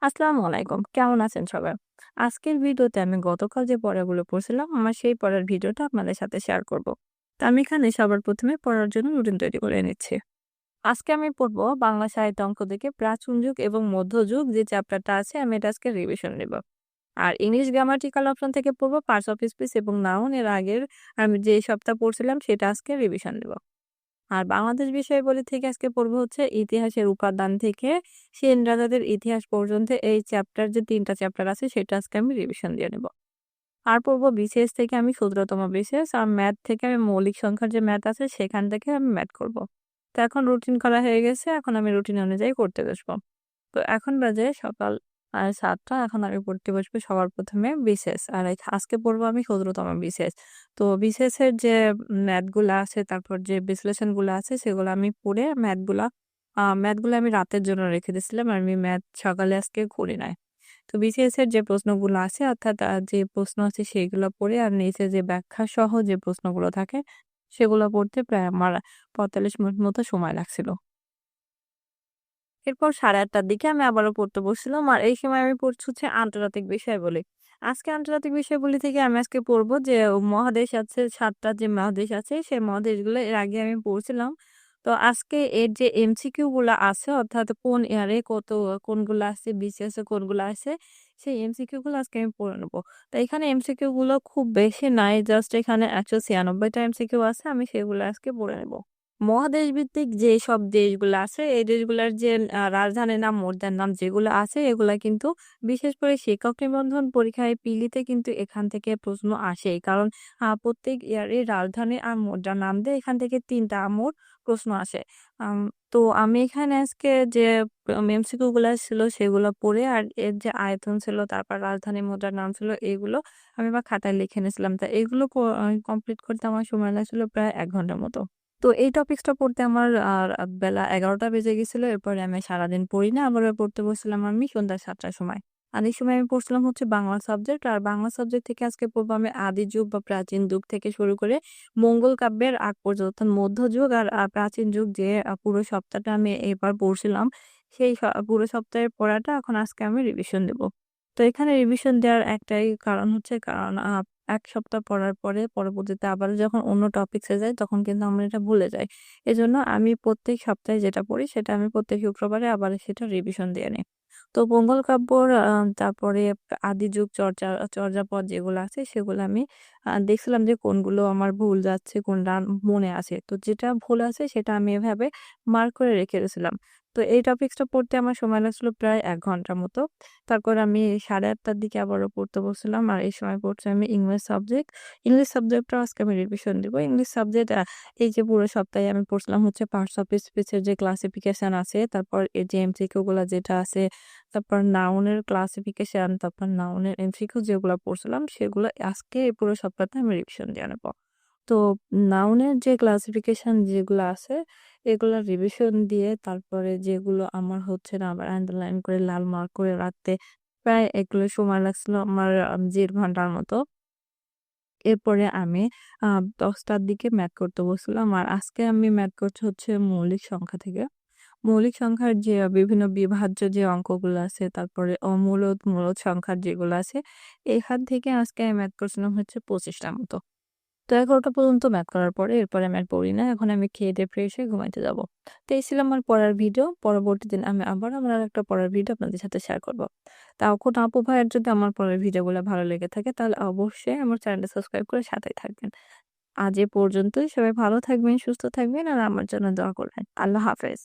আসসালামু আলাইকুম। কেমন আছেন সবাই? আজকের ভিডিওতে আমি গতকাল যে পড়াগুলো পড়ছিলাম, আমার সেই পড়ার ভিডিওটা আপনাদের সাথে শেয়ার করব। তো আমি এখানে সবার ১ম এ পড়ার জন্য রুটিন তৈরি করে নিচ্ছি। আজকে আমি পড়ব বাংলা সাহিত্য অংশ থেকে প্রাচীন যুগ এবং মধ্যযুগ যে চ্যাপ্টারটা আছে আমি এটা আজকে রিভিশন নিব। আর ইংলিশ গ্রামাটিক্যাল অপশন থেকে পড়ব পার্টস অফ স্পিচ এবং নাউন এর আগের আমি যে সপ্তাহ পড়ছিলাম সেটা আজকে রিভিশন নিব। আর বাংলাদেশ বিষয়াবলী থেকে আজকে পড়বো হচ্ছে ইতিহাসের উপাদান থেকে সেন রাজাদের ইতিহাস পর্যন্ত এই চ্যাপ্টার যে ৩ টা চ্যাপ্টার আছে সেটা আজকে আমি রিভিশন দিয়ে নেব। আর পড়বো বিসিএস থেকে আমি ক্ষুদ্রতম বিসিএস আর ম্যাথ থেকে আমি মৌলিক সংখ্যার যে ম্যাথ আছে সেখান থেকে আমি ম্যাথ করব। তো এখন রুটিন করা হয়ে গেছে। এখন আমি রুটিন অনুযায়ী করতে বসবো। তো এখন বাজে সকাল ৭টা। এখন আমি পড়তে বসবো সবার ১ম এ বিসিএস। আর আজকে পড়বো আমি ক্ষুদ্রতম বিসিএস। তো বিসিএস এর যে ম্যাথ গুলা আছে, তারপর যে বিশ্লেষণগুলা আছে সেগুলো আমি পড়ে ম্যাথগুলো আমি রাতের জন্য রেখে দিয়েছিলাম। আর আমি ম্যাথ সকালে আজকে করি নাই। তো বিসিএস এর যে প্রশ্নগুলো আছে অর্থাৎ যে প্রশ্ন আছে সেগুলো পড়ে আর নিচে যে ব্যাখ্যা সহ যে প্রশ্নগুলো থাকে সেগুলো পড়তে প্রায় আমার ৪৫ মিনিট মতো সময় লাগছিল। এরপর ৮:৩০ দিকে আমি আবারও পড়তে বসছিলাম। আর এই সময় আমি পড়ছি হচ্ছে আন্তর্জাতিক বিষয়াবলী। আজকে আন্তর্জাতিক বিষয়াবলী থেকে আমি আজকে পড়ব যে মহাদেশ আছে ৭ টা যে মহাদেশ আছে সেই মহাদেশগুলো এর আগে আমি পড়ছিলাম। তো আজকে এর যে এমসিকিউ গুলা আছে অর্থাৎ কোন ইয়ারে কোনগুলা আছে, বিসিএস এ কোনগুলা আছে সেই এমসিকিউ গুলো আজকে আমি পড়ে নেব। তো এখানে এমসিকিউ গুলো খুব বেশি নাই। জাস্ট এখানে ১৯৬ টা এমসিকিউ আছে। আমি সেগুলো আজকে পড়ে নেব। মহাদেশ ভিত্তিক যেসব দেশগুলো আছে এই দেশগুলার যে রাজধানীর নাম, মুদ্রার নাম যেগুলো আছে এগুলা কিন্তু বিশেষ করে শিক্ষক নিবন্ধন পরীক্ষায় পিলিতে কিন্তু এখান থেকে প্রশ্ন আসেই। কারণ প্রত্যেক ইয়ারে রাজধানী আর মুদ্রার নাম দিয়ে এখান থেকে ৩ টা মোট প্রশ্ন আসে। আম তো আমি এখানে আজকে যে এমসিকিউ গুলা ছিল সেগুলো পড়ে আর এর যে আয়তন ছিল, তারপর রাজধানী মুদ্রার নাম ছিল এগুলো আমি আমার খাতায় লিখে নিয়েছিলাম। তো এগুলো কমপ্লিট করতে আমার সময় লাগছিল প্রায় ১ ঘন্টার মতো। তো এই টপিকসটা পড়তে আমার বেলা ১১টা বেজে গেছিল। এরপরে আমি সারাদিন পড়ি না। আবারও পড়তে বসছিলাম আমি সন্ধ্যা ৭টার সময়। আর এই সময় আমি পড়ছিলাম হচ্ছে বাংলা সাবজেক্ট। আর বাংলা সাবজেক্ট থেকে আজকে পড়বো আমি আদি যুগ বা প্রাচীন যুগ থেকে শুরু করে মঙ্গল কাব্যের আগ পর্যন্ত অর্থাৎ মধ্যযুগ আর প্রাচীন যুগ যে পুরো সপ্তাহটা আমি এবার পড়ছিলাম, সেই পুরো সপ্তাহের পড়াটা এখন আজকে আমি রিভিশন দেব। তো এখানে রিভিশন দেওয়ার একটাই কারণ হচ্ছে কারণ ১ সপ্তাহ পড়ার পরে পরবর্তীতে আবার যখন অন্য টপিকস এ যাই তখন কিন্তু আমরা এটা ভুলে যাই। এজন্য আমি প্রত্যেক সপ্তাহে যেটা পড়ি সেটা আমি প্রত্যেক শুক্রবারে আবার সেটা রিভিশন দিয়ে নিই। তো মঙ্গল কাব্যর তারপরে আদি যুগ চর্যাপদ যেগুলো আছে সেগুলো আমি দেখছিলাম যে কোনগুলো আমার ভুল যাচ্ছে, কোনটা মনে আছে। তো যেটা ভুল আছে সেটা আমি এভাবে মার্ক করে রেখে দিয়েছিলাম। তো এই টপিকসটা পড়তে আমার সময় লাগছিল প্রায় ১ ঘন্টার মতো। তারপর আমি ৮:৩০ দিকে আবারও পড়তে বসছিলাম। আর এই সময় পড়ছি আমি ইংলিশ সাবজেক্ট। ইংলিশ সাবজেক্টটাও আজকে আমি রিভিশন দিব। ইংলিশ সাবজেক্ট এই যে পুরো সপ্তাহে আমি পড়ছিলাম হচ্ছে পার্টস অফ স্পিচ এর যে ক্লাসিফিকেশন আছে, তারপর এই যে এমসিকিউ গুলা যেটা আছে, তারপর নাউনের ক্লাসিফিকেশন, তারপর নাউনের এমসিকিউ যেগুলা পড়ছিলাম সেগুলো আজকে এই পুরো সপ্তাহটা আমি রিভিশন দিয়ে নেব। তো নাউনের যে ক্লাসিফিকেশন যেগুলো আছে এগুলা রিভিশন দিয়ে তারপরে যেগুলো আমার হচ্ছে না আবার আন্ডারলাইন করে লাল মার্ক করে রাখতে প্রায় এগুলো সময় লাগছিল আমার ১.৫ ঘন্টার মতো। এরপরে আমি আ ১০টার দিকে ম্যাথ করতে বসছিলাম। আর আজকে আমি ম্যাথ করছি হচ্ছে মৌলিক সংখ্যা থেকে। মৌলিক সংখ্যার যে বিভিন্ন বিভাজ্য যে অঙ্কগুলো আছে, তারপরে মূলদ সংখ্যার যেগুলো আছে, এখান থেকে আজকে আমি ম্যাথ করছিলাম হচ্ছে ২৫ টার মতো। তো ১১টা পর্যন্ত ম্যাথ করার পরে এরপরে আমি আর পড়ি না। এখন আমি খেয়ে-দেয়ে ফ্রেশ হয়ে ঘুমাইতে যাব। তো এই ছিল আমার পড়ার ভিডিও। পরবর্তী দিন আমি আবার আমার আরেকটা পড়ার ভিডিও আপনাদের সাথে শেয়ার করব। তাও কোন আপু ভাইয়ার যদি আমার পড়ার ভিডিওগুলো ভালো লেগে থাকে তাহলে অবশ্যই আমার চ্যানেলটা সাবস্ক্রাইব করে সাথেই থাকবেন। আজ এ পর্যন্তই। সবাই ভালো থাকবেন, সুস্থ থাকবেন আর আমার জন্য দোয়া করবেন। আল্লাহ হাফেজ।